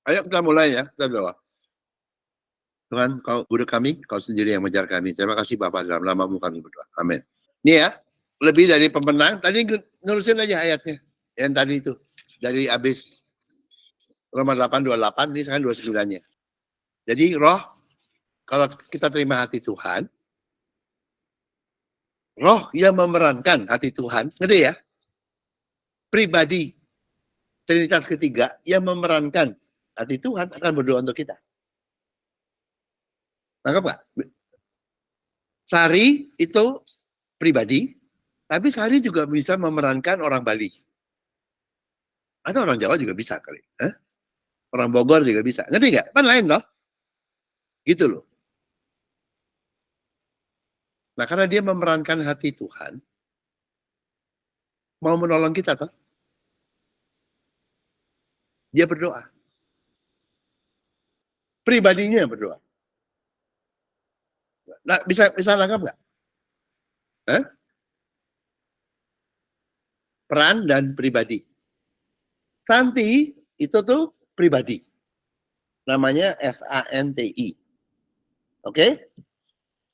Ayo kita mulai ya, kita berdoa. Tuhan, Kau guru kami, Kau sendiri yang mengajar kami. Terima kasih Bapak, dalam namamu kami berdoa. Amin. Ini ya, lebih dari pemenang. Tadi nurusin aja ayatnya. Yang tadi itu. Dari habis Roma 8:28, ini sekarang 29-nya. Jadi roh, kalau kita terima hati Tuhan, roh yang memerankan hati Tuhan, ngerti ya? Pribadi, Trinitas ketiga yang memerankan hati Tuhan akan berdoa untuk kita. Nangkep nggak? Sari itu pribadi, tapi Sari juga bisa memerankan orang Bali. Atau orang Jawa juga bisa kali. Orang Bogor juga bisa. Ngerti nggak? Kan lain loh. Gitu loh. Nah karena dia memerankan hati Tuhan, mau menolong kita toh. Dia berdoa. Pribadinya berdoa. Nah, bisa nangkap nggak? Peran dan pribadi. Santi itu tuh pribadi. Namanya SANTI. Oke?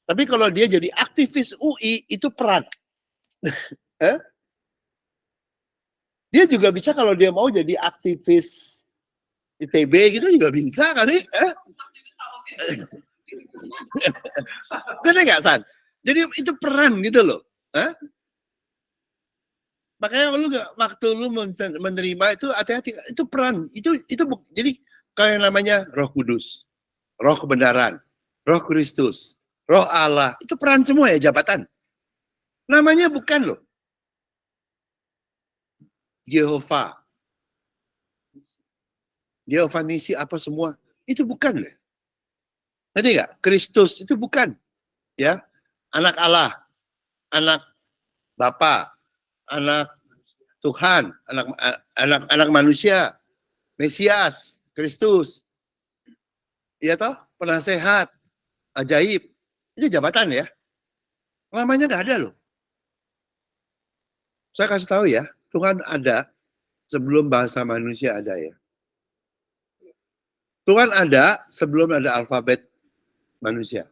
Tapi kalau dia jadi aktivis UI itu peran. Dia juga bisa kalau dia mau jadi aktivis ITB gitu juga bisa kali. Ngerti nggak, San? Jadi itu peran gitu loh. Makanya lu nggak, waktu lu menerima itu hati-hati, itu peran, itu jadi kayak namanya Roh Kudus, Roh kebenaran, Roh Kristus, Roh Allah, itu peran semua ya, jabatan. Namanya bukan loh Yehova, Yehova Nisi apa semua, itu bukan loh. Ngerti nggak? Kristus itu bukan, ya, anak Allah, anak Bapa, anak Tuhan, anak manusia, Mesias, Kristus, iya toh, penasehat, ajaib, itu jabatan ya. Namanya nggak ada loh. Saya kasih tahu ya, Tuhan ada sebelum bahasa manusia ada ya. Tuhan ada sebelum ada alfabet manusia.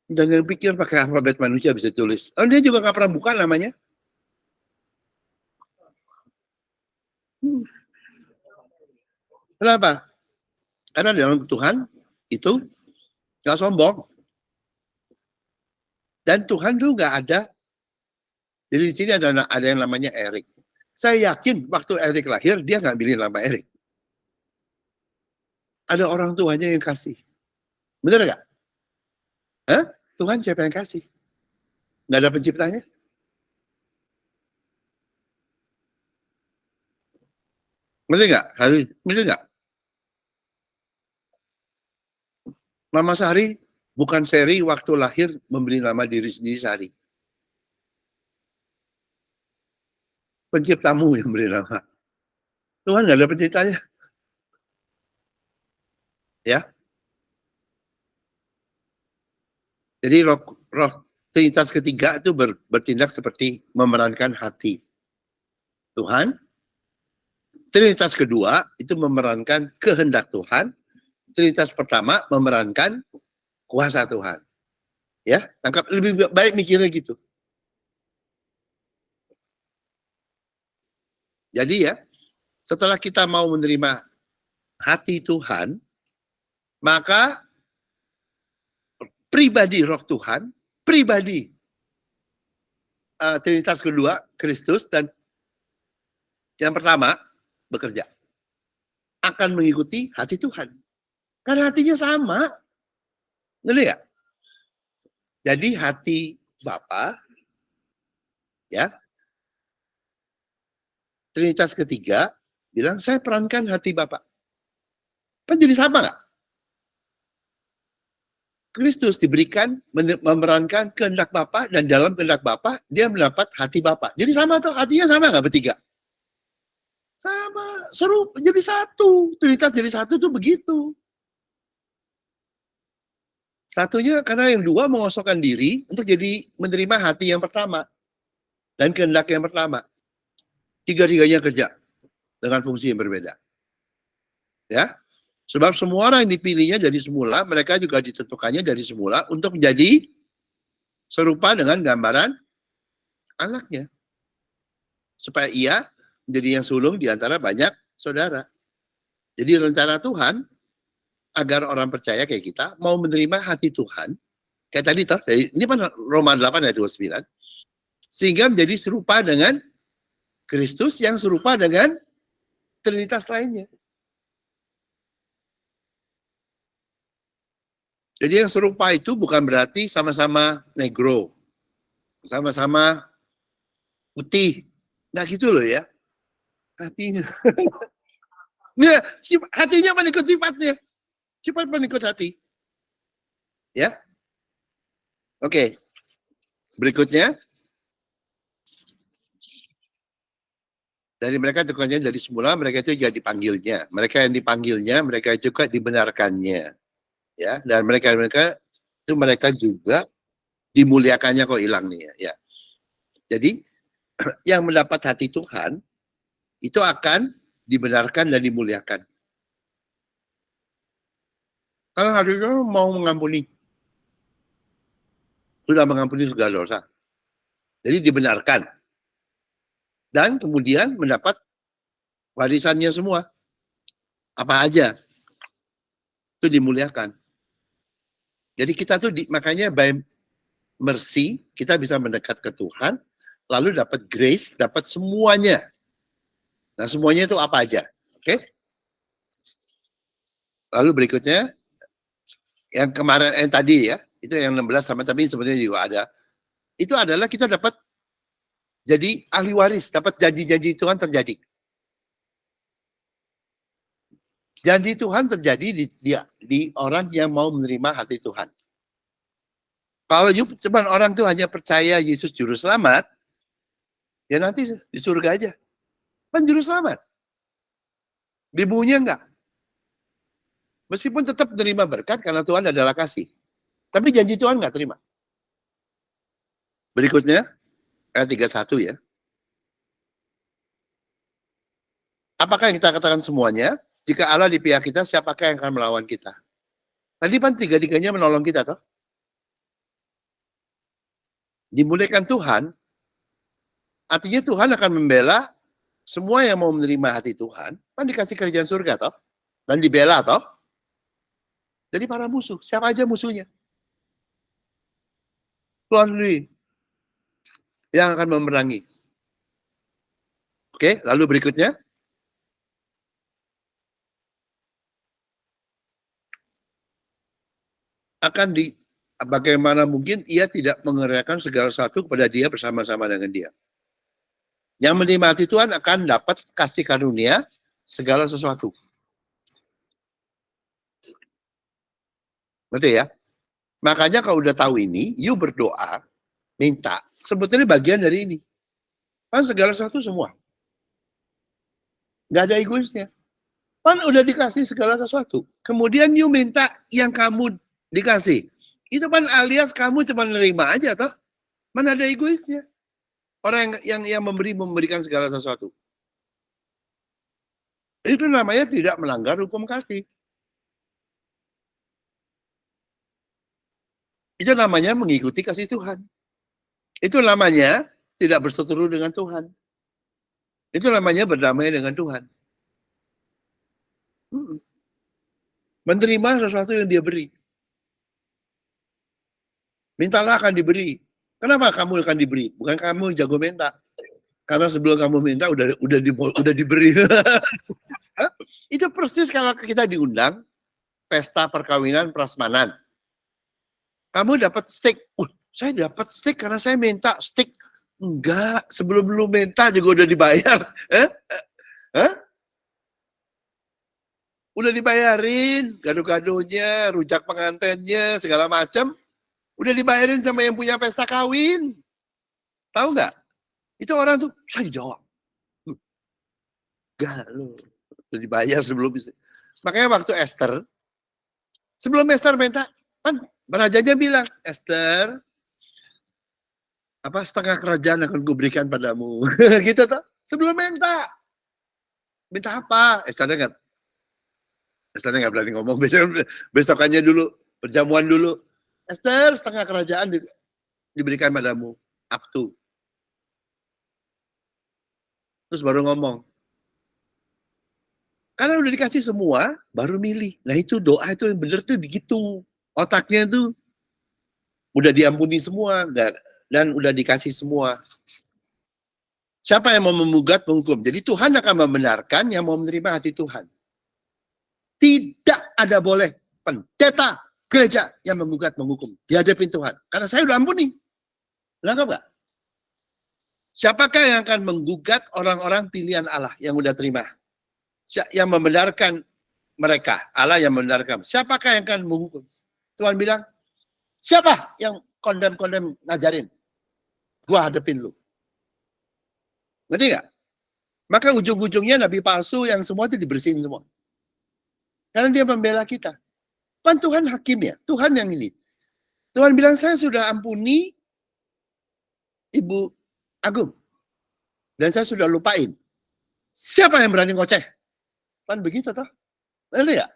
Dan yang pikir pakai alfabet manusia bisa tulis. Oh, dia juga nggak pernah buka namanya. Kenapa? Karena dalam Tuhan itu nggak sombong. Dan Tuhan tuh nggak ada. Jadi di sini ada yang namanya Erik. Saya yakin waktu Erik lahir dia nggak pilih nama Erik. Ada orang tuanya yang kasih. Bener nggak? Tuhan siapa yang kasih? Nggak ada penciptanya? Ngerti nggak? Ngerti nggak? Nama Sari bukan Seri waktu lahir memberi nama diri sendiri Sari. Penciptamu yang beri nama. Tuhan nggak ada penciptanya. Ya. Jadi roh Trinitas ketiga itu bertindak seperti memerankan hati Tuhan. Trinitas kedua itu memerankan kehendak Tuhan. Trinitas pertama memerankan kuasa Tuhan. Ya, tangkap, lebih baik mikirnya gitu. Jadi ya, setelah kita mau menerima hati Tuhan, maka pribadi roh Tuhan, pribadi Trinitas kedua, Kristus, dan yang pertama bekerja. Akan mengikuti hati Tuhan. Karena hatinya sama. Ngerti ya? Jadi hati Bapa, ya, Trinitas ketiga, bilang, saya perankan hati Bapak. Kan jadi sama nggak? Kristus diberikan memerankan kehendak Bapa, dan dalam kehendak Bapa dia mendapat hati Bapa. Jadi sama tuh, hatinya sama nggak bertiga? Sama, seru, jadi satu. Trinitas jadi satu tuh begitu. Satunya karena yang dua mengosongkan diri untuk jadi menerima hati yang pertama dan kehendak yang pertama. Tiga-tiganya kerja dengan fungsi yang berbeda. Ya, sebab semua orang yang dipilihnya dari semula, mereka juga ditentukannya dari semula untuk menjadi serupa dengan gambaran anaknya. Supaya ia menjadi yang sulung di antara banyak saudara. Jadi rencana Tuhan agar orang percaya kayak kita mau menerima hati Tuhan, kayak tadi toh, ini kan Roma 8 ayat 29, sehingga menjadi serupa dengan Kristus yang serupa dengan Trinitas lainnya. Jadi yang serupa itu bukan berarti sama-sama negro, sama-sama putih. Nah gitu loh ya. Hatinya. Nah, hatinya mengikut sifatnya. Sifat mengikut hati. Ya. Oke. Berikutnya. Dari mereka tentukannya dari semula, mereka itu juga dipanggilnya. Mereka yang dipanggilnya, mereka juga dibenarkannya. Ya, dan mereka itu mereka juga dimuliakannya kok hilang nih ya. Jadi yang mendapat hati Tuhan itu akan dibenarkan dan dimuliakan. Karena hati Tuhan mau mengampuni. Sudah mengampuni segala dosa. Jadi dibenarkan. Dan kemudian mendapat warisannya semua. Apa aja. Itu dimuliakan. Jadi kita tuh makanya by mercy, kita bisa mendekat ke Tuhan, lalu dapat grace, dapat semuanya. Nah, semuanya itu apa aja? Oke? Lalu berikutnya, yang kemarin, yang tadi ya, itu yang 16 sama tapi sebenarnya juga ada. Itu adalah kita dapat jadi ahli waris, dapat janji-janji Tuhan terjadi. Janji Tuhan terjadi di orang yang mau menerima hati Tuhan. Kalau cuma orang itu hanya percaya Yesus juru selamat, ya nanti di surga aja. Kan juru selamat. Di buminya enggak. Meskipun tetap menerima berkat karena Tuhan adalah kasih. Tapi janji Tuhan enggak terima. Berikutnya, ayat 31 ya. Apakah yang kita katakan semuanya? Jika Allah di pihak kita, siapakah yang akan melawan kita? Tadi kan tiga-tiganya menolong kita, toh? Dimuliakan Tuhan, artinya Tuhan akan membela semua yang mau menerima hati Tuhan, kan dikasih kerjaan surga, toh? Dan dibela, toh? Jadi para musuh, siapa aja musuhnya? Tuhan sendiri yang akan memerangi. Oke, lalu berikutnya. Akan bagaimana mungkin ia tidak mengerjakan segala sesuatu kepada dia bersama-sama dengan dia. Yang menikmati Tuhan akan dapat kasih karunia segala sesuatu. Betul ya? Makanya kalau udah tahu ini, you berdoa, minta, sebetulnya bagian dari ini. Kan segala sesuatu semua. Gak ada egoisnya. Kan udah dikasih segala sesuatu. Kemudian you minta yang kamu dikasih. Itu kan alias kamu cuma nerima aja toh. Mana ada egoisnya. Orang yang memberikan segala sesuatu. Itu namanya tidak melanggar hukum kasih. Itu namanya mengikuti kasih Tuhan. Itu namanya tidak berseteru dengan Tuhan. Itu namanya berdamai dengan Tuhan. Menerima sesuatu yang dia beri. Mintalah akan diberi. Kenapa kamu akan diberi? Bukan kamu jago minta. Karena sebelum kamu minta udah diberi. Itu persis kalau kita diundang pesta perkawinan prasmanan. Kamu dapat steak. Saya dapat steak karena saya minta steak. Enggak, sebelum lu minta juga udah dibayar. Udah dibayarin, gado-gadonya, rujak pengantinnya, segala macam. Udah dibayarin sama yang punya pesta kawin. Tahu nggak? Itu orang tuh, saya jawab. Enggak, lu udah dibayar sebelum bisa. Makanya waktu Esther, sebelum Esther minta, kan rajanya bilang, Esther, apa setengah kerajaan akan kuberikan padamu. Gitu tuh. Sebelum minta. Minta apa? Esther ingat. Esthernya nggak berani ngomong, besokannya dulu, perjamuan dulu. Esther, setengah kerajaan diberikan padamu, up to. Terus baru ngomong. Karena udah dikasih semua, baru milih. Nah itu doa itu yang bener tuh begitu. Otaknya tuh udah diampuni semua, dan udah dikasih semua. Siapa yang mau menggugat, menghukum. Jadi Tuhan akan membenarkan yang mau menerima hati Tuhan. Tidak ada boleh pendeta gereja yang menggugat, menghukum. Dihadapin Tuhan. Karena saya udah ampuni. Lengkap nggak? Siapakah yang akan menggugat orang-orang pilihan Allah yang udah terima? Yang membenarkan mereka. Allah yang membenarkan. Siapakah yang akan menghukum? Tuhan bilang, siapa yang kondem ngajarin? Gua hadapin lu. Ngerti nggak? Maka ujung-ujungnya nabi palsu yang semua itu dibersihin semua. Karena dia membela kita. Kan Tuhan hakim ya. Tuhan yang ini. Tuhan bilang, saya sudah ampuni Ibu Agung. Dan saya sudah lupain. Siapa yang berani ngoceh? Kan begitu toh. Benar ya?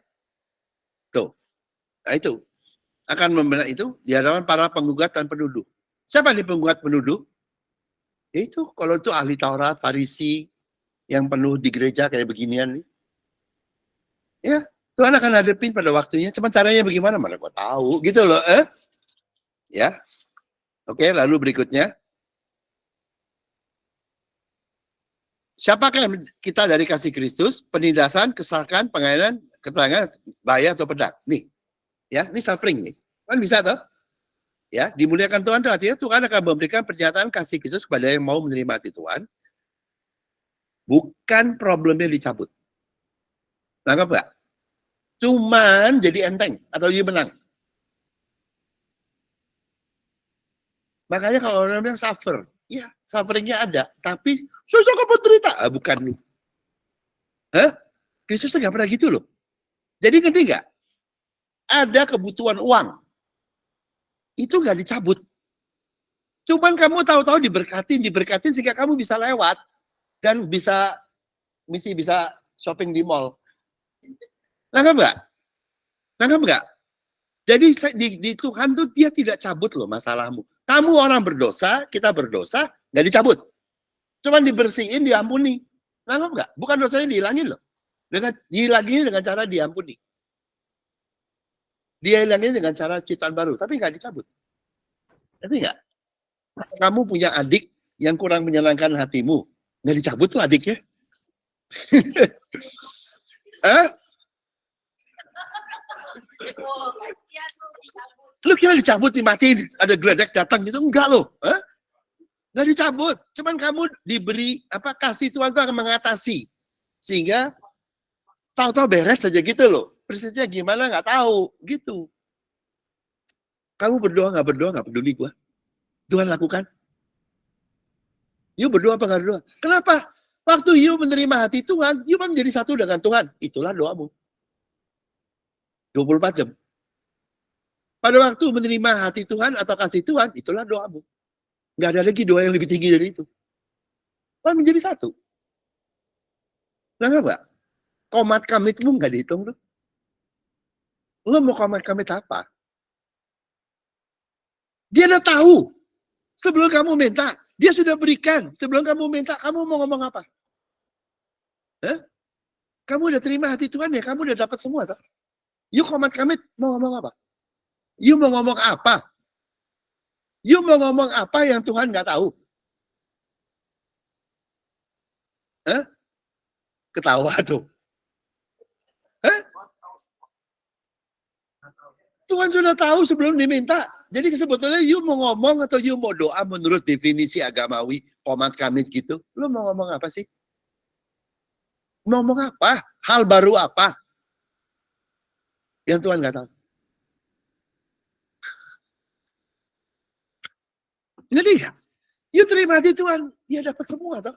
Tuh. Nah itu. Akan membenar itu di hadapan para penggugat dan penuduh. Siapa nih penggugat penuduh? Itu kalau itu ahli Taurat, Farisi yang penuh di gereja kayak beginian nih. Ya, Tuhan akan hadapin pada waktunya. Cuma caranya bagaimana? Mana gua tahu. Gitu loh. Ya. Oke, lalu berikutnya. Siapakah kita dari kasih Kristus? Penindasan, kesalahan, pengainan, keterangan, bahaya atau pedang. Nih. Ya, ini suffering nih. Kan bisa toh? Ya, dimuliakan Tuhan itu artinya Tuhan akan memberikan pernyataan kasih Kristus kepada yang mau menerima hati Tuhan. Bukan problemnya dicabut. Nangkep nggak? Cuman jadi enteng atau dia menang. Makanya kalau orang bilang suffer, ya sufferingnya ada, tapi susah kamu menderita. Bukan lu. Kristus nggak pernah gitu loh. Jadi ngerti nggak? Ada kebutuhan uang. Itu nggak dicabut. Cuman kamu tahu-tahu diberkatin sehingga kamu bisa lewat dan bisa shopping di mall. Nangkep nggak? Nangkep nggak? Jadi di Tuhan tuh dia tidak cabut loh masalahmu. Kamu orang berdosa, kita berdosa, nggak dicabut. Cuman dibersihin, diampuni. Nangkep nggak? Bukan dosanya dihilangin loh. Dihilangin dengan cara diampuni. Dia hilangin dengan cara ciptaan baru, tapi nggak dicabut. Ngerti nggak? Kamu punya adik yang kurang menyenangkan hatimu, nggak dicabut tuh adiknya. Lu kira dicabut, dimatiin, ada geledek datang gitu? Enggak loh. Nggak dicabut. Cuman kamu diberi kasih Tuhan itu akan mengatasi. Sehingga tahu-tahu beres saja gitu loh. Persisnya gimana nggak tahu gitu. Kamu berdoa nggak peduli gua. Tuhan lakukan. You berdoa apa nggak berdoa? Kenapa? Waktu you menerima hati Tuhan, you menjadi satu dengan Tuhan. Itulah doamu. 24 jam. Pada waktu menerima hati Tuhan atau kasih Tuhan, itulah doamu. Nggak ada lagi doa yang lebih tinggi dari itu. Kan menjadi satu. Kenapa? Komat kamitmu nggak dihitung tuh. Lo mau komat kamit apa? Dia udah tahu. Sebelum kamu minta, dia sudah berikan. Sebelum kamu minta, kamu mau ngomong apa? Kamu udah terima hati Tuhan ya, kamu udah dapat semua. Toh? You komat kamit, mau ngomong apa? You mau ngomong apa? You mau ngomong apa yang Tuhan nggak tahu? Ketawa tuh. Tuhan sudah tahu sebelum diminta. Jadi sebetulnya you mau ngomong atau you mau doa menurut definisi agamawi, komat kamit gitu. Lu mau ngomong apa sih? Mau ngomong apa? Hal baru apa? Yang Tuhan nggak tahu. Ngerti nggak? You terima hati Tuhan, ya dapat semua toh.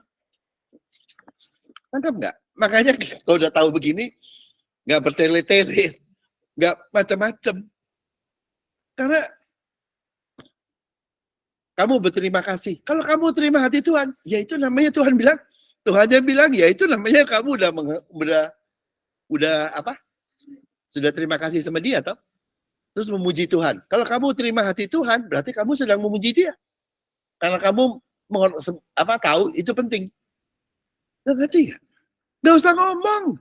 Nangkep nggak? Makanya kalau udah tahu begini, nggak bertele-tele, nggak macam-macam. Karena kamu berterima kasih. Kalau kamu terima hati Tuhan, ya itu namanya Tuhan bilang. Tuhannya bilang, ya itu namanya kamu udah Sudah terima kasih sama dia toh? Terus memuji Tuhan. Kalau kamu terima hati Tuhan, berarti kamu sedang memuji dia. Karena kamu tahu itu penting. Ngerti nggak? Nggak usah ngomong.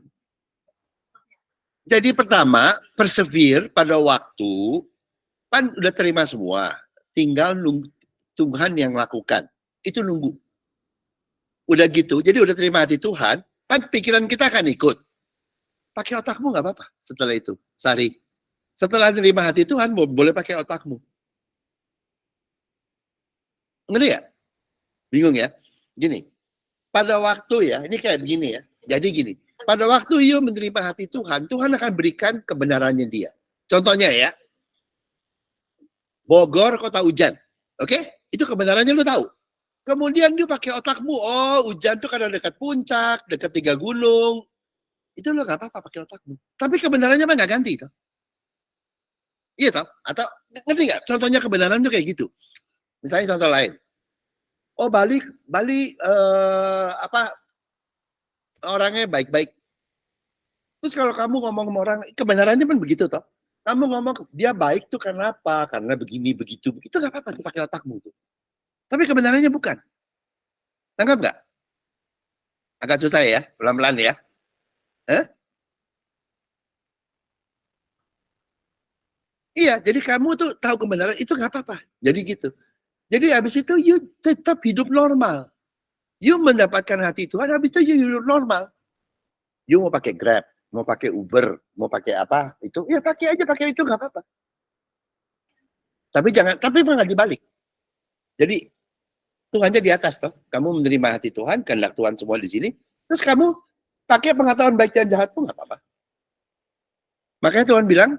Jadi pertama, persevere pada waktu, kan udah terima semua. Tinggal nunggu Tuhan yang lakukan. Itu nunggu. Udah gitu, jadi udah terima hati Tuhan, kan pikiran kita akan ikut. Pakai otakmu nggak apa-apa setelah itu, Sari. Setelah terima hati Tuhan, boleh pakai otakmu. Ngerti ya? Bingung ya? Gini, pada waktu ya, ini kayak gini ya. Jadi gini, pada waktu you menerima hati Tuhan, Tuhan akan berikan kebenarannya dia. Contohnya ya, Bogor kota hujan. Oke? Itu kebenarannya lu tahu. Kemudian dia pakai otakmu, oh hujan tuh karena dekat puncak, dekat 3 gunung. Itu lo gak apa-apa pakai otakmu. Tapi kebenarannya mah gak ganti. Toh. Iya toh? Atau ngerti gak? Contohnya kebenaran tuh kayak gitu. Misalnya contoh lain. Oh Bali orangnya baik-baik. Terus kalau kamu ngomong sama orang, kebenarannya pun begitu toh. Kamu ngomong dia baik tuh karena apa? Karena begini, begitu. Itu gak apa-apa tuh pakai otakmu tuh. Tapi kebenarannya bukan. Tangkap gak? Agak susah ya, pelan-pelan ya. Iya, jadi kamu tuh tahu kebenaran itu nggak apa-apa. Jadi gitu. Jadi habis itu you tetap hidup normal. You mendapatkan hati Tuhan, habis itu you hidup normal. You mau pakai Grab, mau pakai Uber, mau pakai apa itu, ya pakai aja, pakai itu nggak apa-apa. Tapi nggak dibalik. Jadi Tuhannya di atas toh. Kamu menerima hati Tuhan, kehendak Tuhan semua di sini. Terus kamu pakai pengetahuan baik dan jahat pun nggak apa-apa. Makanya Tuhan bilang,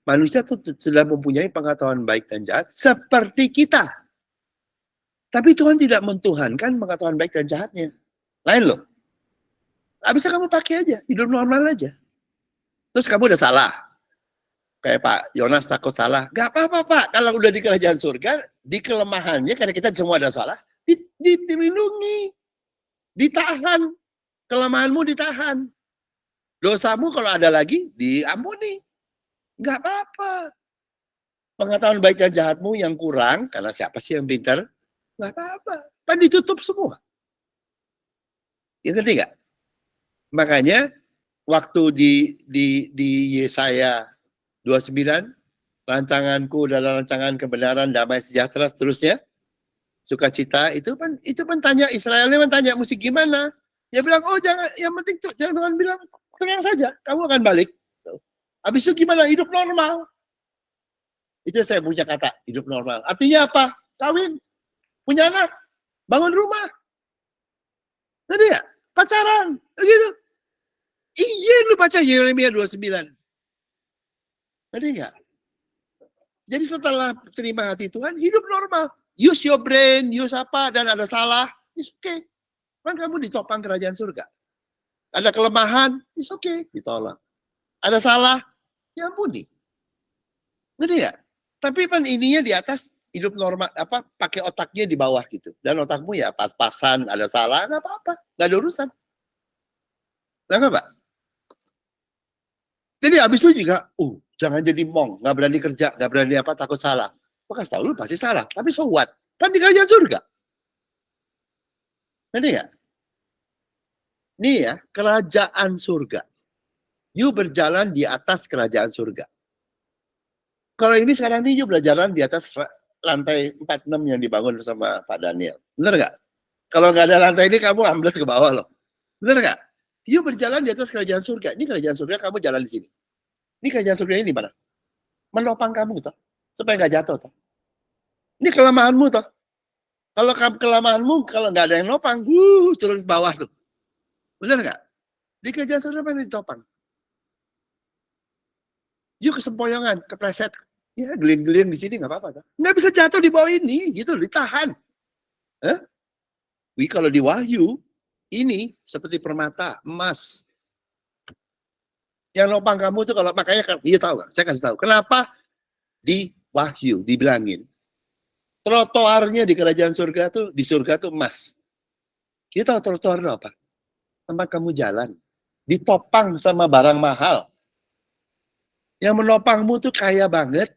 manusia itu sudah mempunyai pengetahuan baik dan jahat seperti kita. Tapi Tuhan tidak mentuhankan pengetahuan baik dan jahatnya. Lain loh. Bisa kamu pakai aja, hidup normal aja. Terus kamu udah salah. Kayak Pak Yonas takut salah. Gak apa-apa Pak, kalau udah di kerajaan surga, di kelemahannya, karena kita semua ada salah, dilindungi. Ditahan. Kelemahanmu ditahan. Dosamu kalau ada lagi, diampuni. Gak apa-apa. Pengetahuan baik dan jahatmu yang kurang, karena siapa sih yang pintar? Gak apa-apa. Kan ditutup semua. Ya ngerti gak? Makanya waktu di Yesaya 29, rancanganku adalah rancangan kebenaran, damai sejahtera, seterusnya, sukacita, itu kan tanya Israelnya tanya mesti gimana? Dia bilang, oh jangan, yang penting jangan bilang tenang saja, kamu akan balik. Habis itu gimana? Hidup normal. Itu saya punya kata, hidup normal. Artinya apa? Kawin, punya anak, bangun rumah. Nanti ya, pacaran, gitu. Iya, lu baca Yeremia 29. Nanti enggak? Jadi setelah terima hati Tuhan, hidup normal. Use your brain, use apa, dan ada salah, it's okay. Kan kamu ditopang kerajaan surga. Ada kelemahan, it's okay, ditolak. Ada salah, diampuni. Ngerti enggak? Tapi kan ininya di atas, hidup normal, pakai otaknya di bawah gitu. Dan otakmu ya pas-pasan, ada salah, nggak apa-apa, nggak ada urusan. Nggak Pak? Jadi habis itu juga, jangan jadi mong, nggak berani kerja, nggak berani apa, takut salah. Maka tahu lu pasti salah, tapi so what? Kan di kerajaan surga. Ngerti nggak? Nih ya, kerajaan surga. You berjalan di atas kerajaan surga. Kalau ini sekarang nih, you berjalan di atas lantai 46 yang dibangun sama Pak Daniel. Bener nggak? Kalau nggak ada lantai ini, kamu ambles ke bawah loh. Bener nggak? You berjalan di atas kerajaan surga. Ini kerajaan surga, kamu jalan di sini. Ini kerajaan surga ini di mana? Menopang kamu toh, supaya nggak jatuh toh. Ini kelemahanmu toh. Kalau kelemahanmu, kalau nggak ada yang nopang, turun ke bawah tuh. Bener nggak? Di kerajaan surga mana ditopang? You kesempoyongan, kepleset, ya geling-geling di sini nggak apa-apa toh. Nggak bisa jatuh di bawah ini, gitu, ditahan. Kalau di Wahyu, ini seperti permata, emas. Yang nopang kamu tuh kalau makanya dia tahu gak? Saya kasih tahu. Kenapa di Wahyu dibilangin trotoarnya di kerajaan surga tuh di surga tuh emas. Kita tahu trotoar itu apa? Tempat kamu jalan ditopang sama barang mahal. Yang menopangmu tuh kaya banget.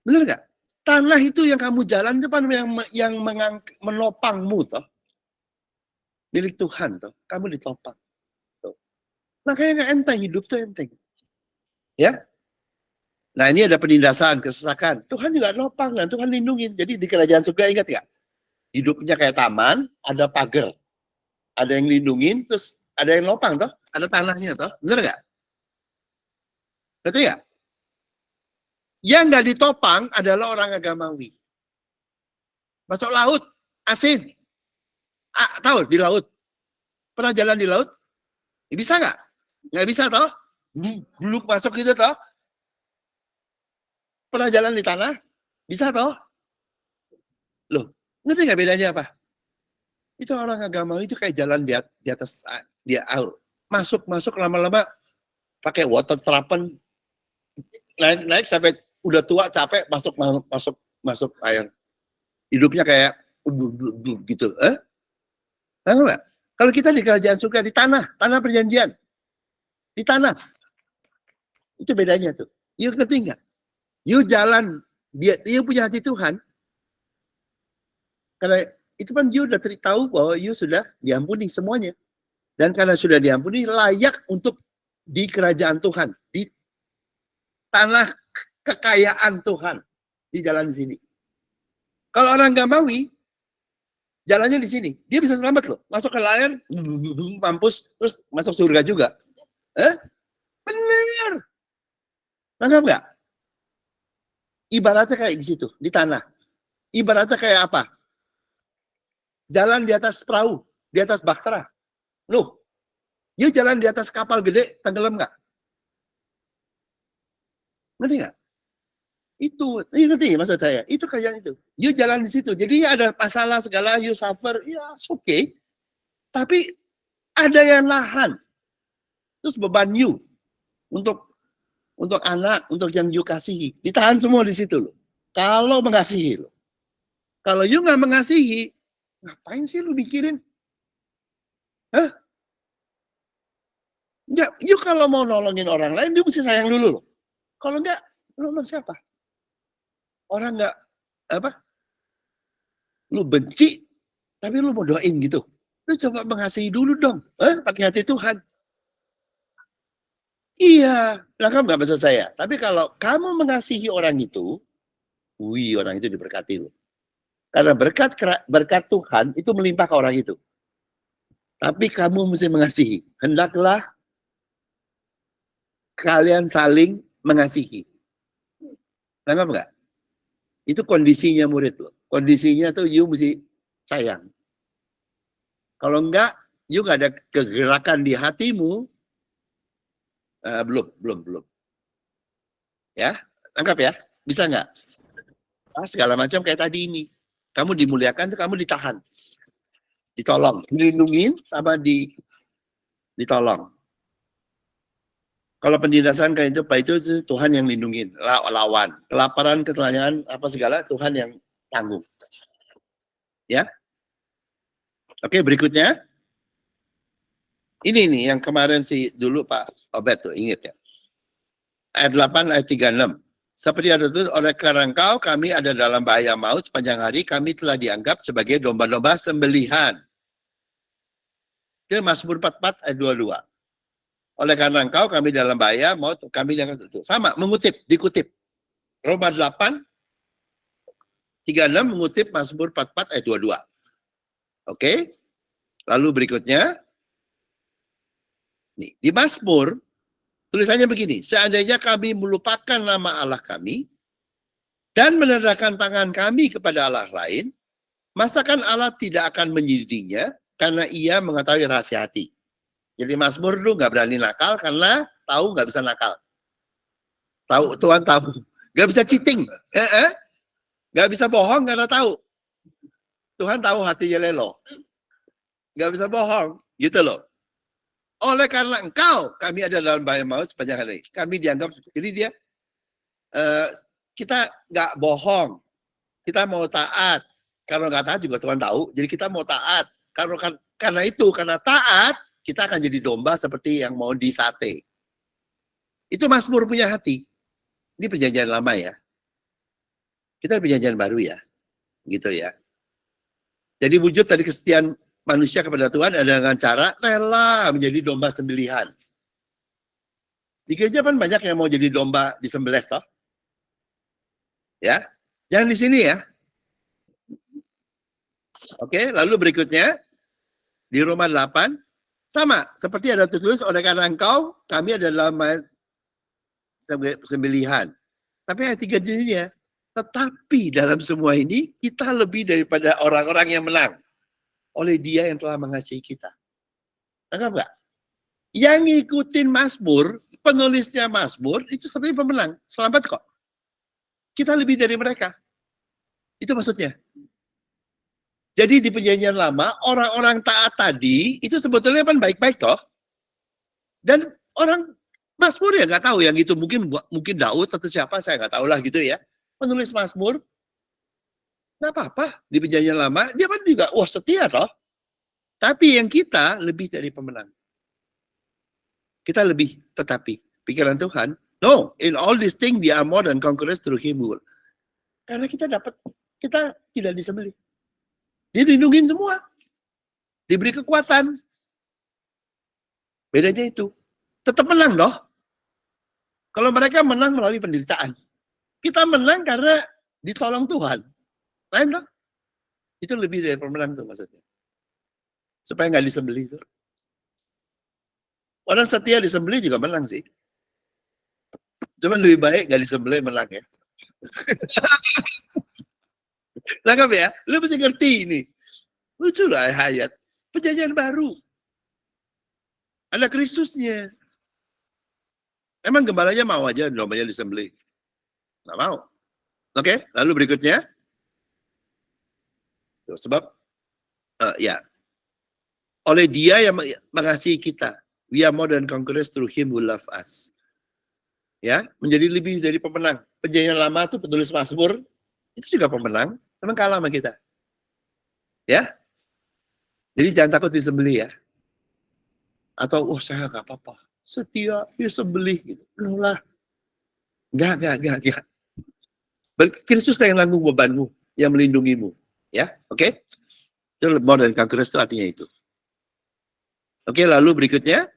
Bener nggak? Tanah itu yang kamu jalan itu kan yang menopangmu toh. Milik Tuhan toh. Kamu ditopang. Toh. Makanya nggak enteng, hidup tuh enteng. Ya. Nah ini ada penindasan, kesesakan. Tuhan juga nopang dan Tuhan lindungin. Jadi di kerajaan surga ingat nggak? Hidupnya kayak taman, ada pagar. Ada yang lindungin, terus ada yang nopang toh. Ada tanahnya toh. Bener nggak? Betul ya? Yang nggak ditopang adalah orang agamawi. Masuk laut, asin. Tahu di laut. Pernah jalan di laut? Bisa nggak? Nggak bisa toh? Buluk masuk gitu toh? Pernah jalan di tanah? Bisa toh? Loh, ngerti nggak bedanya apa? Itu orang agamawi itu kayak jalan di atas dia masuk lama-lama pakai water treatment naik sampai udah tua capek masuk air. Hidupnya kayak gitu. Tahu nggak? Kalau kita di kerajaan surga di tanah perjanjian, di tanah, itu bedanya tuh. Yuk ngerti nggak? Yuk jalan, dia punya hati Tuhan. Karena itu kan you udah tahu bahwa you sudah diampuni semuanya. Dan karena sudah diampuni, layak untuk di kerajaan Tuhan, di tanah kekayaan Tuhan, di jalan di sini. Kalau orang Gamawi, jalannya di sini, dia bisa selamat loh, masuk ke layar, mampus, terus masuk surga juga. Bener. Anggap nggak? Ibaratnya kayak di situ, di tanah. Ibaratnya kayak apa? Jalan di atas perahu, di atas bahtera. Loh, you jalan di atas kapal gede, tenggelam nggak? Ngerti nggak? Itu, ngerti maksud saya? Itu kayak itu. You jalan di situ. Jadi ada masalah segala, you suffer, ya okay. Tapi ada yang nahan. Terus beban you untuk anak, untuk yang you kasihi. Ditahan semua di situ loh. Kalau mengasihi loh. Kalau you nggak mengasihi, ngapain sih lu mikirin? Hah? Enggak, you kalau mau nolongin orang lain, you mesti sayang dulu loh. Kalau enggak, nolong siapa? Orang enggak, apa? Lu benci, tapi lu mau doain gitu. Lu coba mengasihi dulu dong. Pakai hati Tuhan. Iya, lah kamu nggak maksud saya. Tapi kalau kamu mengasihi orang itu, orang itu diberkati loh. Karena berkat Tuhan itu melimpah ke orang itu. Tapi kamu mesti mengasihi. Hendaklah kalian saling mengasihi. Nangkap nggak? Itu kondisinya murid loh. Kondisinya tuh you mesti sayang. Kalau enggak, you nggak ada kegerakan di hatimu, belum. Ya, tangkap ya. Bisa nggak? Segala macam kayak tadi ini. Kamu dimuliakan, tuh kamu ditahan. Ditolong. Dilindungin sama ditolong. Kalau penindasan kayak itu Tuhan yang lindungin, lawan. Kelaparan, ketelanjangan, apa segala, Tuhan yang tanggung. Ya. Oke, berikutnya. Ini nih yang kemarin dulu Pak Obed tuh, ingat ya. Ayat 8, ayat 36. Seperti ada tulis, oleh karena engkau kami ada dalam bahaya maut sepanjang hari, kami telah dianggap sebagai domba-domba sembelihan. Itu Mazmur 44 ayat 22. Oleh karena engkau kami dalam bahaya maut, kami dianggap itu. Sama, dikutip. Roma 8, 36 mengutip Mazmur 44 ayat 22. Oke. Lalu berikutnya, nih, di Mazmur, tulisannya begini, seandainya kami melupakan nama Allah kami dan menedahkan tangan kami kepada Allah lain, masakan Allah tidak akan menyidiknya karena ia mengetahui rahasia hati. Jadi Mazmur lu nggak berani nakal karena tahu nggak bisa nakal. Tuhan tahu, nggak bisa cheating, nggak bisa bohong karena tahu. Tuhan tahu hatinya Lelo, nggak bisa bohong, gitu loh. Oleh karena engkau, kami ada dalam bahaya maut sepanjang hari. Kami dianggap, jadi dia, kita nggak bohong. Kita mau taat. Kalau nggak taat juga Tuhan tahu. Jadi kita mau taat. Karena taat, kita akan jadi domba seperti yang mau disate. Itu Mazmur punya hati. Ini perjanjian lama ya. Kita perjanjian baru ya. Gitu ya. Jadi wujud dari kesetiaan manusia kepada Tuhan ada dengan cara rela menjadi domba sembelihan. Di gereja kan banyak yang mau jadi domba disembelih toh. Ya. Jangan di sini ya. Oke, lalu berikutnya di Roma 8 sama seperti ada tertulis oleh karena engkau kami adalah sembelihan. Tapi ayat 3 jadinya tetapi dalam semua ini kita lebih daripada orang-orang yang menang oleh Dia yang telah mengasihi kita. Anggap enggak? Yang ngikutin Mazmur, penulisnya Mazmur itu seperti pemenang, selamat kok. Kita lebih dari mereka. Itu maksudnya. Jadi di perjanjian lama, orang-orang taat tadi, itu sebetulnya kan baik-baik toh. Dan orang Mazmur ya nggak tahu yang itu, mungkin Daud atau siapa, saya nggak tahu lah gitu ya. Penulis Mazmur, nggak apa-apa di perjanjian lama, dia kan juga, wah setia toh. Tapi yang kita lebih dari pemenang. Kita lebih, tetapi pikiran Tuhan, no, in all these things we are more than conquerors through Him. Karena kita tidak disembelih. Dilindungin semua. Diberi kekuatan. Bedanya itu. Tetap menang loh. Kalau mereka menang melalui penderitaan. Kita menang karena ditolong Tuhan. Lain loh. Itu lebih dari pemenang tuh maksudnya. Supaya nggak disembelih tuh. Orang setia disembelih juga menang sih. Cuma lebih baik nggak disembelih menang ya. Lengkap ya? Lu mesti ngerti ini. Lucu lah ayat. Perjanjian baru. Ada Kristusnya. Emang gembalanya mau aja dombanya disembelih? Nggak mau. Oke, lalu berikutnya. Tuh, sebab, ya. Oleh Dia yang mengasihi kita. We are more than conquerors through Him who love us. Ya, menjadi lebih dari pemenang. Perjanjian lama itu penulis Mazmur, itu juga pemenang, memang kalah sama kita. Ya, jadi jangan takut disembelih ya. Atau, oh saya nggak apa-apa, setia disembelih gitu. Lah, nggak. Kristus yang nanggung bebanmu, yang melindungimu. Ya, oke? Itu more than conquerors itu artinya itu. Oke, lalu berikutnya.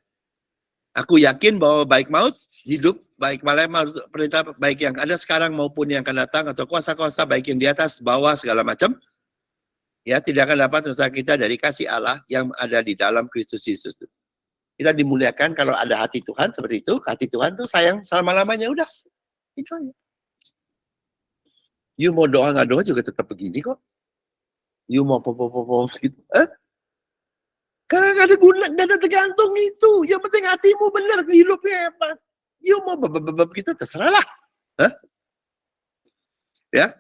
Aku yakin bahwa baik maut, hidup, baik maut, perintah baik yang ada sekarang maupun yang akan datang, atau kuasa-kuasa baik yang di atas, bawah, segala macam, ya tidak akan dapat memisahkan kita dari kasih Allah yang ada di dalam Kristus Yesus. Kita dimuliakan kalau ada hati Tuhan seperti itu. Hati Tuhan tuh sayang selama-lamanya, udah. Itu aja. You mau doa nggak doa juga tetap begini kok. You mau popo gitu. Karena nggak ada guna, nggak ada tergantung itu. Yang penting hatimu benar, hidupnya apa. You mau bab kita terserah lah. Hah? Ya.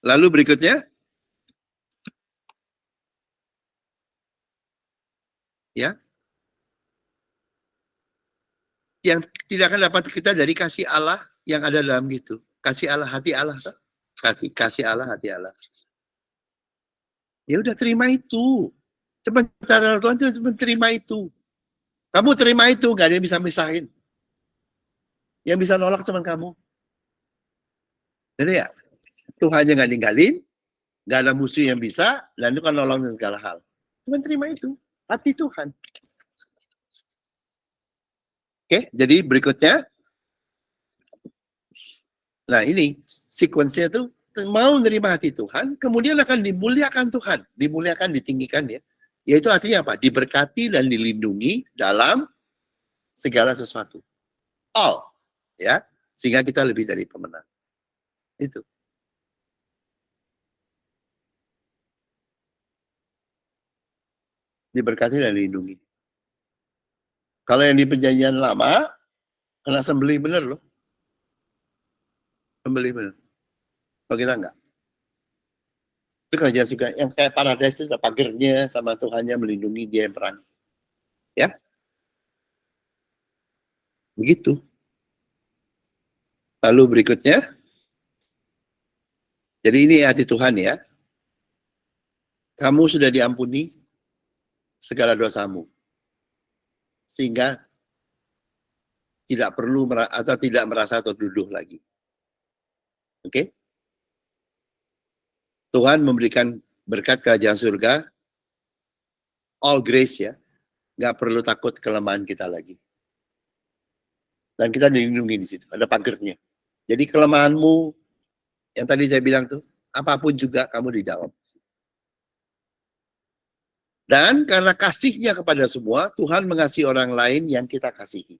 Lalu berikutnya. Ya. Yang tidak akan dapat kita dari kasih Allah yang ada dalam gitu. Kasih Allah, hati Allah. Kasih Allah, hati Allah. Ya udah terima itu. Cuma cara Tuhan itu cuma terima itu. Kamu terima itu, gak ada yang bisa misahin. Yang bisa nolak cuma kamu. Jadi ya, Tuhan yang gak ninggalin, gak ada musuh yang bisa, dan itu kan nolong segala hal. Cuma terima itu, hati Tuhan. Oke, jadi berikutnya. Nah ini, sequence-nya tuh, mau menerima hati Tuhan, kemudian akan dimuliakan Tuhan. Dimuliakan, ditinggikan ya. Yaitu artinya apa? Diberkati dan dilindungi dalam segala sesuatu. All. Ya. Sehingga kita lebih dari pemenang. Itu. Diberkati dan dilindungi. Kalau yang di perjanjian lama, kena sembelih bener loh. Sembelih bener. Kalau kita enggak. Itu kerja juga. Yang kayak paradise itu pagernya sama Tuhannya melindungi dia yang perang. Ya. Begitu. Lalu berikutnya. Jadi ini hati Tuhan ya. Kamu sudah diampuni segala dosamu. Sehingga tidak perlu atau tidak merasa tertuduh lagi. Oke? Tuhan memberikan berkat kerajaan surga, all grace ya, nggak perlu takut kelemahan kita lagi. Dan kita dilindungi di situ, ada pagernya. Jadi kelemahanmu, yang tadi saya bilang tuh, apapun juga kamu dijawab. Dan karena kasihnya kepada semua, Tuhan mengasihi orang lain yang kita kasihi.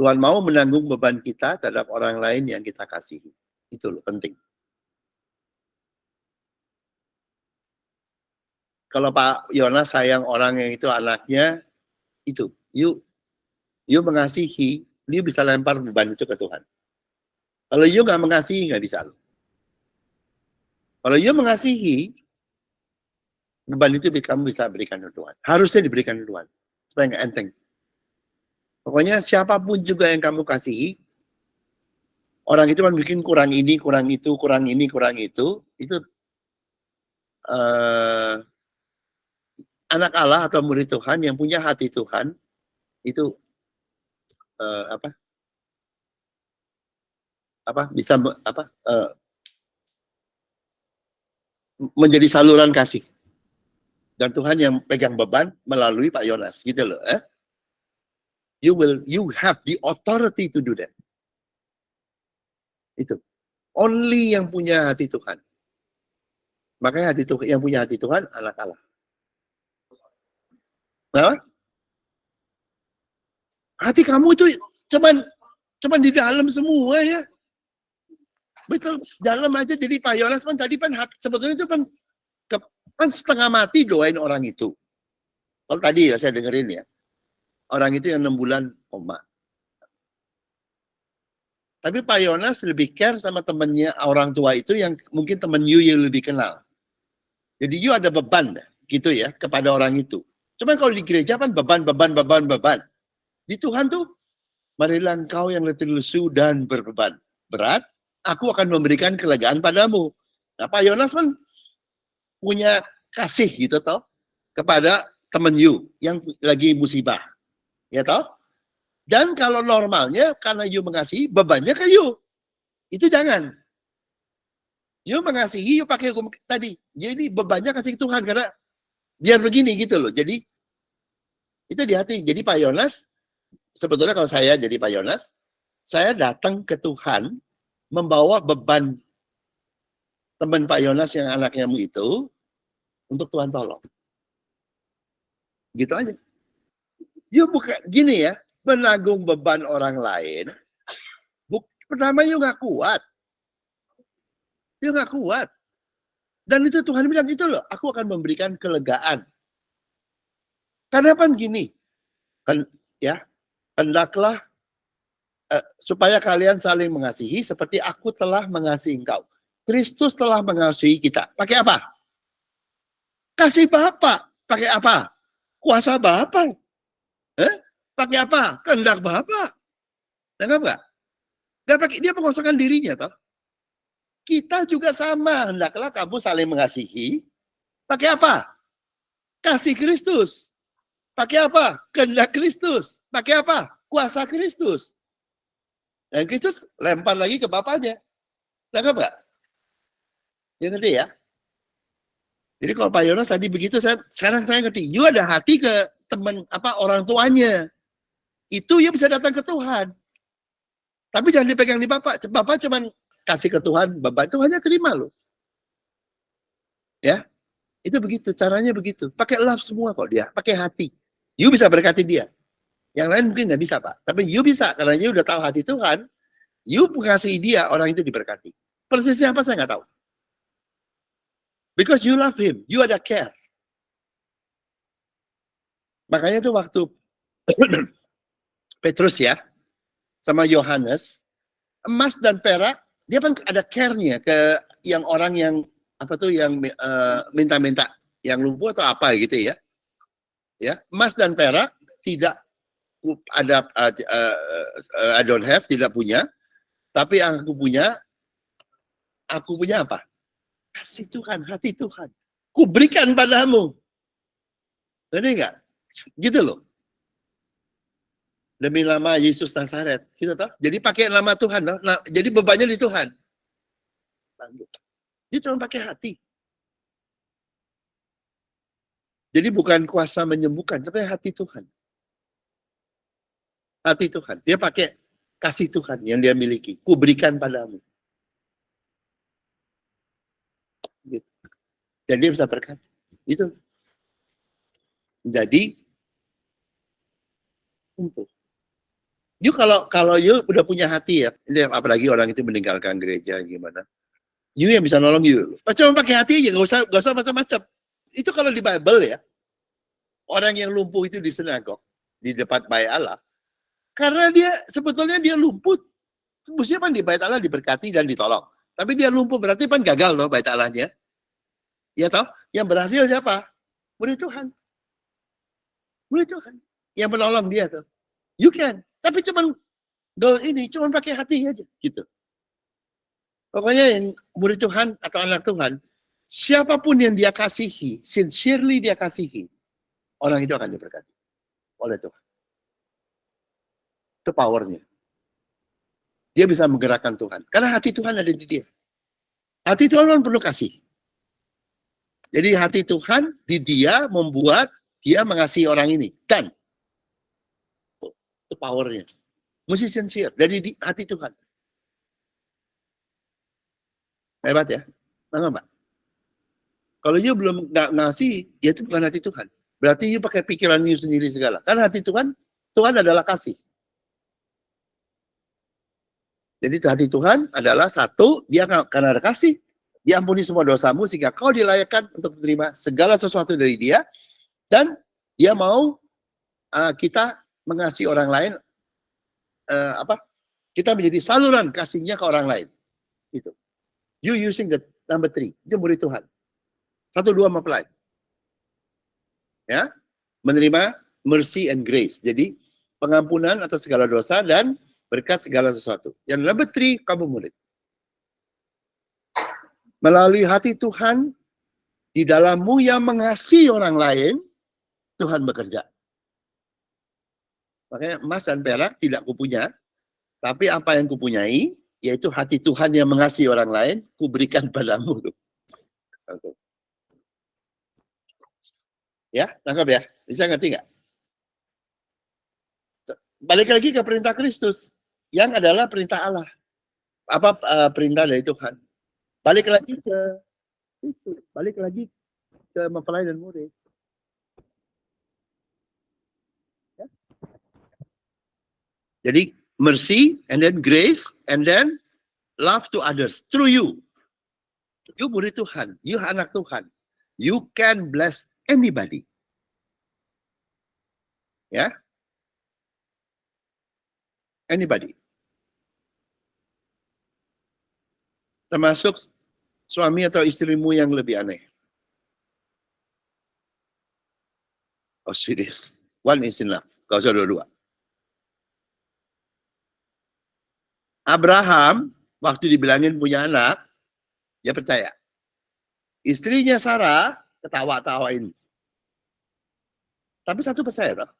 Tuhan mau menanggung beban kita terhadap orang lain yang kita kasihi. Itu loh, penting. Kalau Pak Yonas sayang orang yang itu anaknya, itu, you mengasihi, you bisa lempar beban itu ke Tuhan. Kalau you nggak mengasihi, nggak bisa. Kalau you mengasihi, beban itu kamu bisa berikan ke Tuhan. Harusnya diberikan ke Tuhan. Supaya nggak enteng. Pokoknya siapapun juga yang kamu kasihi, orang itu kan bikin kurang ini, kurang itu, kurang ini, kurang itu anak Allah atau murid Tuhan yang punya hati Tuhan, itu bisa menjadi saluran kasih. Dan Tuhan yang pegang beban melalui Pak Yonas, gitu loh. You have the authority to do that. Itu. Only yang punya hati Tuhan. Makanya yang punya hati Tuhan anak Allah. Nah, hati kamu itu cuman di dalam semua ya. Betul, dalam aja. Jadi Pak Yonas kan tadi kan sebetulnya itu kan setengah mati doain orang itu. Kalau tadi ya saya dengerin ya. Orang itu yang 6 bulan koma. Tapi Pak Yonas lebih care sama temannya orang tua itu yang mungkin teman you yang lebih kenal. Jadi you ada beban gitu ya kepada orang itu. Cuman kalau di gereja kan beban. Di Tuhan tuh, marilah engkau yang letih lesu dan berbeban berat, aku akan memberikan kelegaan padamu. Nah Pak Yonas kan punya kasih gitu toh kepada teman you yang lagi musibah. Ya toh? Dan kalau normalnya karena you mengasihi, bebannya ke you. Itu jangan. You mengasihi, you pakai hukum tadi. Jadi bebannya kasih ke Tuhan karena biar begini gitu loh. Jadi itu di hati. Jadi Pak Yonas, sebetulnya kalau saya jadi Pak Yonas, saya datang ke Tuhan membawa beban teman Pak Yonas yang anaknya itu untuk Tuhan tolong. Gitu aja. You bukan gini ya, menanggung beban orang lain. Pertama you nggak kuat. You nggak kuat. Dan itu Tuhan bilang itu loh, aku akan memberikan kelegaan. Karena kan gini, kan ya, hendaklah supaya kalian saling mengasihi seperti aku telah mengasihi engkau. Kristus telah mengasihi kita. Pakai apa? Kasih Bapa. Pakai apa? Kuasa Bapa. Pakai apa? Kehendak Bapa. Dengar nggak? Nggak pakai, dia mengosongkan dirinya toh. Kita juga sama. Hendaklah kamu saling mengasihi. Pakai apa? Kasih Kristus. Pakai apa? Kehendak Kristus. Pakai apa? Kuasa Kristus. Dan Kristus lempar lagi ke Bapaknya. Nangkap nggak? Ya ngerti ya? Jadi kalau Pak Yonas tadi begitu, sekarang saya ngerti. You ada hati ke teman orang tuanya. Itu ya bisa datang ke Tuhan. Tapi jangan dipegang di Bapak. Bapak cuman kasih ke Tuhan, Bapak itu hanya terima loh. Ya, itu begitu. Caranya begitu. Pakai love semua kok dia. Pakai hati. You bisa berkati dia. Yang lain mungkin nggak bisa Pak. Tapi you bisa. Karena you udah tahu hati Tuhan. You mengasihi dia, orang itu diberkati. Persisnya apa saya nggak tahu. Because you love him. You ada care. Makanya tuh waktu Petrus ya, sama Yohanes, emas dan perak, dia kan ada care-nya ke yang orang yang yang minta-minta, yang lumpuh atau apa gitu ya. Ya, emas dan perak tidak ada, I don't have, tidak punya, tapi yang aku punya apa? Kasih Tuhan, hati Tuhan. Ku berikan padamu. Ngerti nggak? Gitu loh. Demi nama Yesus Nazaret. Kita tahu. Jadi pakai nama Tuhan. Nah, jadi bebannya di Tuhan. Dia cuma pakai hati. Jadi bukan kuasa menyembuhkan, tapi hati Tuhan. Hati Tuhan. Dia pakai kasih Tuhan yang dia miliki. Ku berikan padamu. Gitu. Dan dia bisa berkata. Itu. Jadi, you kalau you udah punya hati ya, ini apalagi orang itu meninggalkan gereja gimana, you yang bisa nolong you. Cuma pakai hati aja, gak usah macam-macam. Itu kalau di Bible ya, orang yang lumpuh itu di sinagog, di depan bait Allah, karena dia sebetulnya dia lumpuh, mestinya kan di bait Allah diberkati dan ditolong. Tapi dia lumpuh berarti kan gagal loh bait Allahnya. Ya toh, yang berhasil siapa? Murid Tuhan. Murid Tuhan. Yang menolong dia tuh. You can. Tapi cuman pakai hati aja gitu. Pokoknya yang murid Tuhan atau anak Tuhan, siapapun yang dia kasihi, sincerely dia kasihi, orang itu akan diberkati oleh Tuhan. Itu powernya. Dia bisa menggerakkan Tuhan. Karena hati Tuhan ada di dia. Hati Tuhan kan perlu kasih. Jadi hati Tuhan di dia membuat dia mengasihi orang ini. Dan itu powernya. Mesti sincere. Dari hati Tuhan. Hebat ya? Enggak, Mbak? Kalau you belum nggak ngasih, ya itu bukan hati Tuhan. Berarti you pakai pikiran you sendiri segala. Karena hati Tuhan adalah kasih. Jadi hati Tuhan adalah satu, dia karena ada kasih, diampuni semua dosamu sehingga kau dilayakkan untuk menerima segala sesuatu dari dia. Dan dia mau kita mengasihi orang lain, kita menjadi saluran kasihnya ke orang lain. Itu. You using the number 3. Itu murid Tuhan. 1, 2 apply. Ya. Menerima mercy and grace. Jadi pengampunan atas segala dosa dan berkat segala sesuatu. Yang number 3, kamu murid. Melalui hati Tuhan, di dalammu yang mengasihi orang lain, Tuhan bekerja. Makanya emas dan perak tidak kupunya, tapi apa yang kupunyai, yaitu hati Tuhan yang mengasihi orang lain, kuberikan padamu. Ya, tangkap ya? Bisa ngerti nggak? Balik lagi ke perintah Kristus, yang adalah perintah Allah. Apa perintah dari Tuhan? Balik lagi ke mempelai dan murid. Ya. Jadi mercy, and then grace, and then love to others through you. You murid Tuhan, you anak Tuhan. You can bless anybody. Ya. Anybody. Termasuk suami atau istrimu yang lebih aneh. Oh, serious. One is enough. Gak usah dua-dua. Abraham, waktu dibilangin punya anak, dia percaya. Istrinya Sarah ketawa-tawain. Tapi satu percaya toh.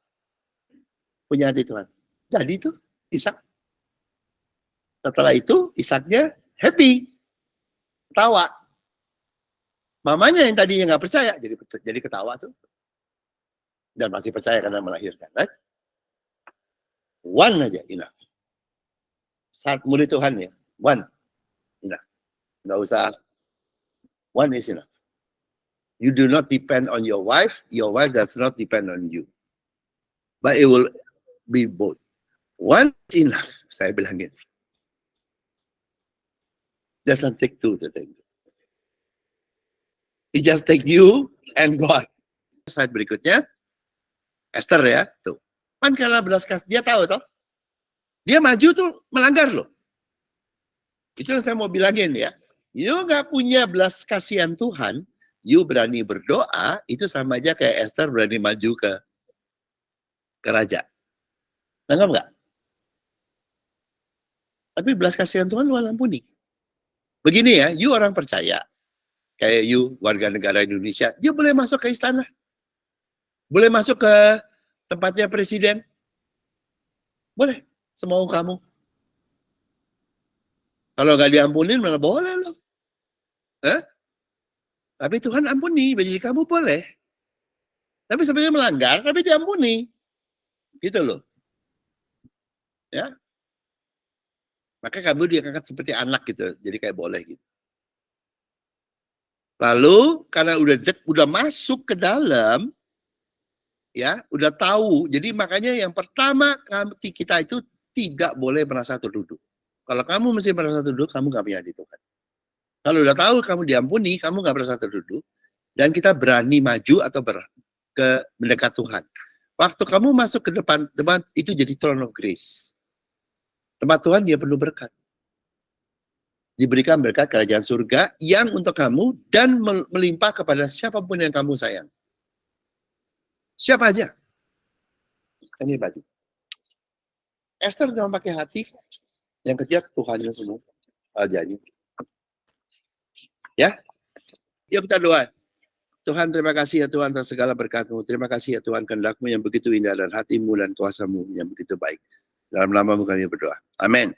Punya hati Tuhan. Jadi itu Ishak. Setelah itu Ishaknya happy. Ketawa. Mamanya yang tadinya nggak percaya jadi ketawa tuh. Dan masih percaya karena melahirkan. Right? One aja enough. Saat murid Tuhan ya. One enough. Nggak usah. One is enough. You do not depend on your wife does not depend on you. But it will be both. One is enough, saya bilangin. Doesn't take two to take. It just take you and God. Slide berikutnya, Esther ya, tuh. Kan karena belas kasih, dia tahu toh. Dia maju tuh melanggar loh. Itu yang saya mau bilangin ya. You nggak punya belas kasihan Tuhan, you berani berdoa, itu sama aja kayak Esther berani maju ke raja. Nangkap nggak? Tapi belas kasihan Tuhan lu ampuni. Begini ya, you orang percaya, kayak you warga negara Indonesia, you boleh masuk ke istana, boleh masuk ke tempatnya presiden, Boleh, semau kamu. Kalau nggak diampunin, mana boleh loh. Tapi Tuhan ampuni, bagi kamu boleh. Tapi sebenarnya melanggar, tapi diampuni. Gitu loh. Ya. Maka kamu diangkat seperti anak gitu. Jadi kayak boleh gitu. Lalu, karena udah masuk ke dalam, ya, udah tahu. Jadi makanya yang pertama kita itu tidak boleh merasa terduduk. Kalau kamu masih merasa terduduk, kamu nggak punya hati Tuhan. Kalau udah tahu kamu diampuni, kamu nggak merasa terduduk, dan kita berani maju atau mendekat Tuhan. Waktu kamu masuk ke depan itu jadi throne of grace. Tempat Tuhan dia penuh berkat. Diberikan berkat kerajaan surga yang untuk kamu dan melimpah kepada siapapun yang kamu sayang. Siapa aja. Ini bagi. Esther cuma pakai hati. Yang kerja Tuhannya semua. Rajanya. Ya. Yuk kita doa. Tuhan, terima kasih ya Tuhan atas segala berkat-Mu. Terima kasih ya Tuhan kehendak-Mu yang begitu indah dan hati-Mu dan kuasa-Mu yang begitu baik. Dalam nama-Mu kami berdoa. Amin.